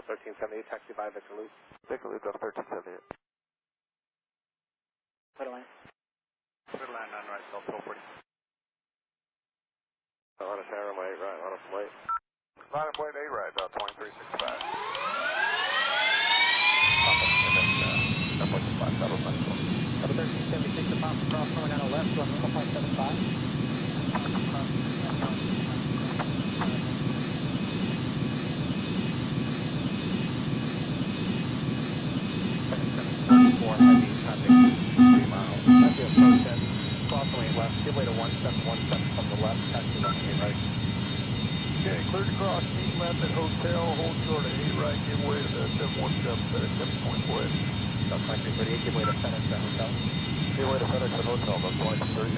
1378, taxi by Victor Luke. Victor Luke off 1378. Clear line. Clear line 9 right, Delta 1240. On a tower, right, on a flight. Line up point 8 right, about 2365. Airport 5, Saddle Mexico. Level 1376, the pop across runway 9 left, going Lima point 75. Pop across point 75, thank you. 7744, heavy traffic, 3 miles. That's the approach end. Cross runway 8 left, give way to 1717 from the left, taxi runway 8 right. Okay, cleared to cross 8 left at hotel, hold short at 8 right, give way to the 717, FedEx 724 Heavy. About 2338, give way to FedEx at hotel. Give way to FedEx at hotel, about 2238.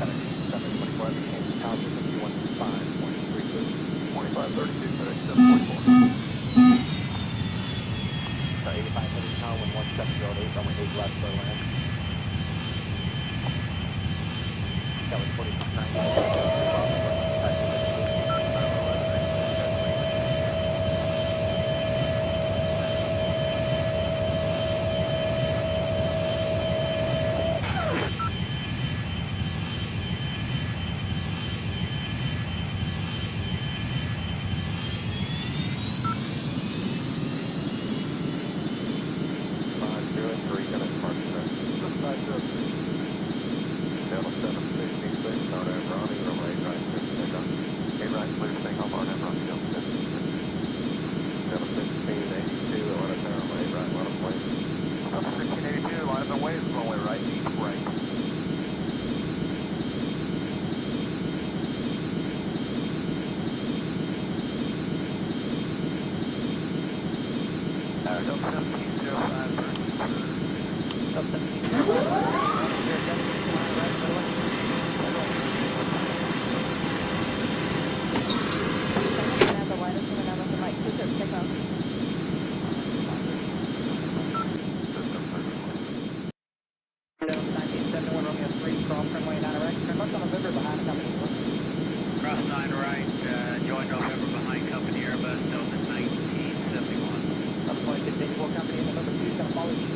FedEx 724 Heavy, change to tower frequency 15.32. 2532, FedEx 724. 85 heading tower, 11708, runway 8 left for land. That was 4690, heading down 3 miles and going left, taxi Victor Luke. Tower 11 right, clear to taxiway, left to clear. Gonna departure today. 750, Seattle 766, RNAV Ronnie, runway 8 right, clear for takeoff. 8 right, clear for takeoff, RNAV Ronnie, Delta 766. Seattle 1682, Atlanta Tower, runway 8 right, line of plane. Delta 1682, line up and wave, runway right, 8 right. Delta 1705, Bernie, Up 1705, running 07, getting to line right, middle left. The widest one, another one might take their takeoff. Delta 1971, Romeo 3, cross runway 9 right, turn left on November behind the company. Cross 9 right, join November behind company Airbus Delta 1971. Level 2684 company, and November 2 is going to follow you.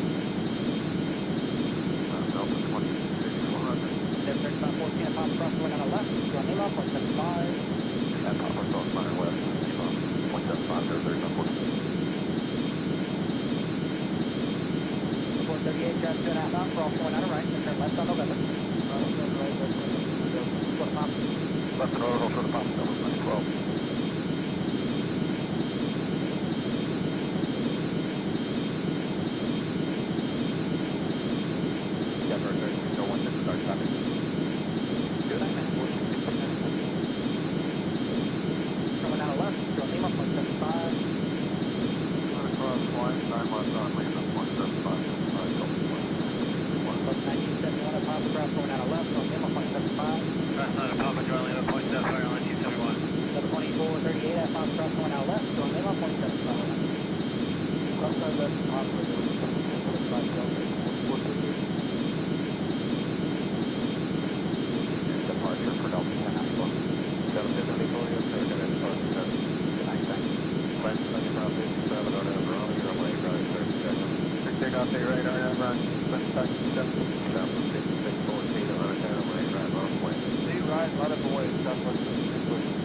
Delta 2661. And then 3514, pop across runway 9 left, going Lima, point 75. And pop across 9 west, Lima, 0.75, 3514. Report 38, just 2.5 knots, cross runway 9 right, and turn left on November. Go to pop. Left and orbital for the pop, Delta 912. Denver 3301, start traffic. Good night, man. Runway 9 left, going Lima, point 75. Cross line, 9 miles on, Lima, 0.75, 75, Delta 2661. Plus 1971, pop across runway 9 left, going Lima, point 75. Cross 9 Papa Joy Lima, point 75, 1971. Level 2438, pop across runway 9 left, going Lima, point 75. Sometimes that's possible. Departure for Delta 10 Nashville. Delta 1094, yes, sir. Good night, departure. Good night, thanks. Flight 7557, RNAV Ronnie, runway right, clear for takeoff. Clear takeoff, 8 right, RNAV Ronnie, 757. Southwest 5614, Atlanta Tower, runway 8 right, line of plane. 8 right, line up and wave, Southwest 5614.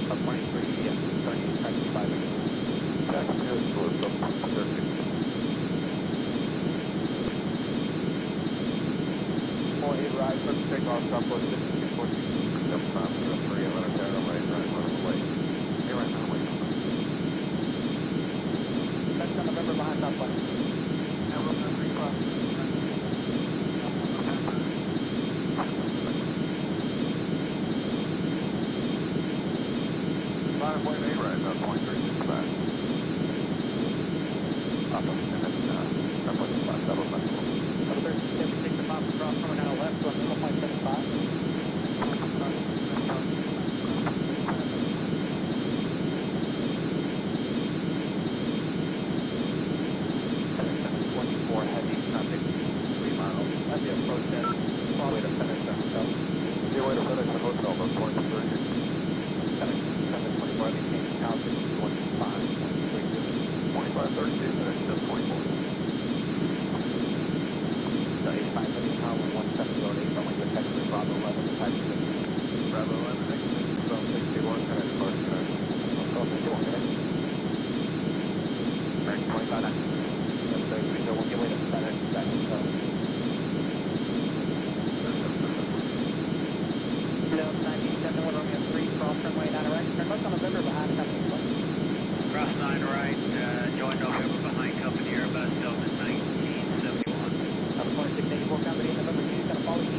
Up 23, yeah, 38, taxi 5 Taxi to Delta 13. 8 right, clear for takeoff, Southwest 5614. Delta 503, Atlanta Tower, runway 8 right, line of plane. 8 right, line wave. That's on November behind Southwest. November, cross. Line up point 8 right, about 2365. Papa, and then airport 5, Saddle Mexico. Level 1376, the pop across runway 9 left, going Lima, point 75. FedEx 724, heavy traffic, 3 miles. That's the approach end. way to FedEx the hotel. Your way to FedEx the hotel, about point 30. FedEx 724, they changed now to 25.32. 2532, FedEx 724. So 85 heading tower 1708, runway to Texas, Bravo 11, taxi to Bravo 11, exit 1261, FedEx Park, FedEx. 1251, okay? American 25 9. That's very good, so we'll get way to FedEx that hotel. Delta 1971, Romeo 3, cross runway 9 right, turn left on November behind company flight. Cross 9 right, join November behind company Airbus Delta 1971. Delta 2684 company in November 2 is going to follow you.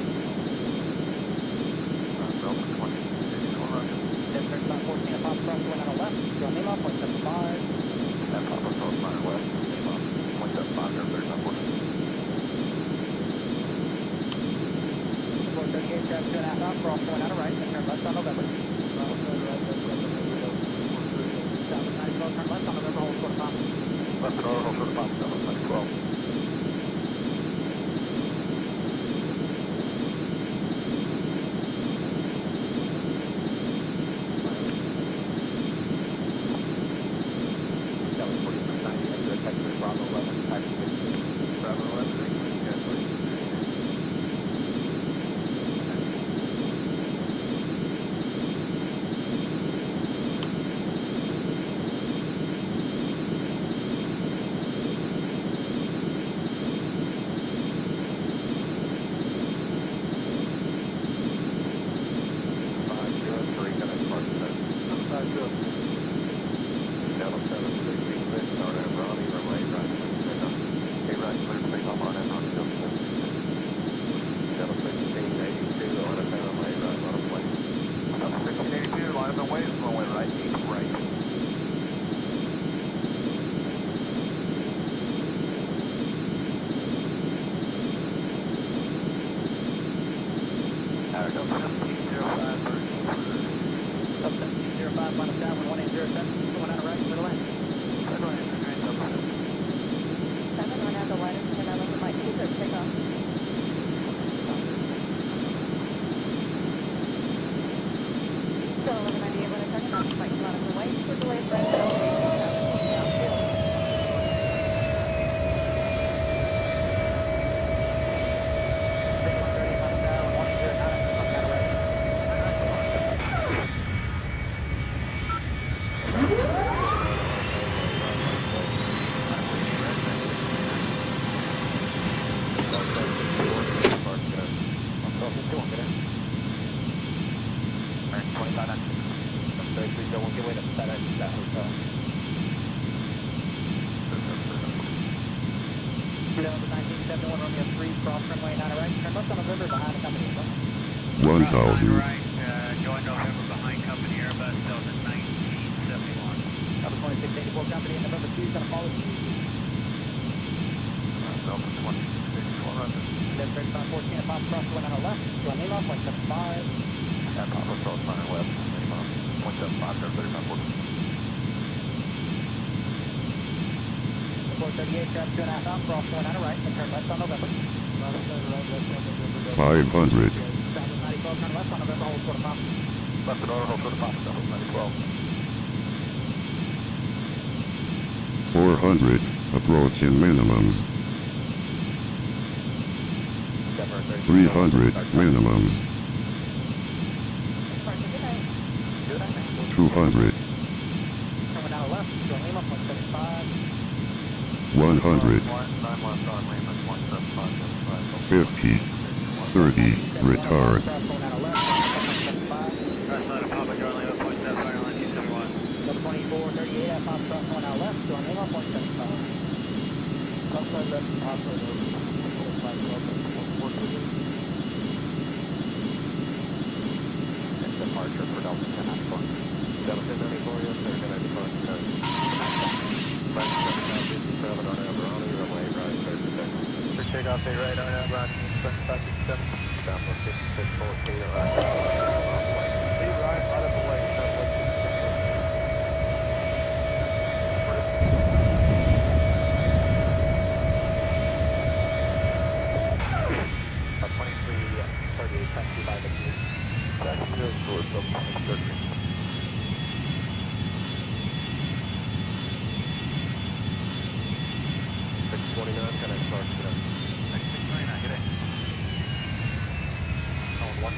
Delta 2684, roger. Then turn about 14 and pop cross going on the left, go Lima, 0.75. And Papa Cross 9 west, Lima, 175, they're 3940. 438, traffic 2.5 out, cross going on the right, then turn left on November. South of 90, turn left on November, hold short of Papa. Left and over, hold short of Papa, Delta 912. Delta 4690, exit Texas, Bravo 11, taxi to Bravo 11, exit, gateway. Up 1705, minus down, 1807, going on the right, middle end. 7, run out the widest, and then over Mike 2, take off. So 1198, when it's turning, that's Mike 1 on the way, we're delayed by Delta 1971, Romeo 3, cross runway 9 right, turn left on November behind the company. 1000. Cross 9 right, join November behind company Airbus Delta 1971. Delta 2684 company in November 2 is going to follow you. Delta 2684, roger. Then bridge about 14 and pop cross going on the left, go Lima, 0.75. And Papa Cross 9 west, Lima, 175, they're 3940. 438, traffic 2.5 out, cross going on the right, then turn left on November. 500, South of 90, turn left on November, hold short of Papa. Left and over, hold short of Papa, Delta 912. 400, approaching minimums, 300 minimums, Good night, man. 200, Coming down the left, go Lima, 0.75. 100, 9 left on Lima, 175, 50, 30, retard, Cross going on the left, 0.75. Cross 9 Papa, join Lima, 0.75, airline 271. Delta 2438, at pop cross going on the left, go Lima, 0.75. Outside left, Papa, departure for Delta 1094. Delta 1094, yes, sir, 1094, good. Flight 7957 on Aberoni, runway right, clear for takeoff. Clear takeoff, stay right on Aberoni, 7557. Southwest 5614, arrive. Stay right out of the way, Southwest 5614. 23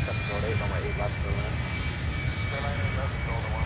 1708, on my 8 left for land. Airliner left, control to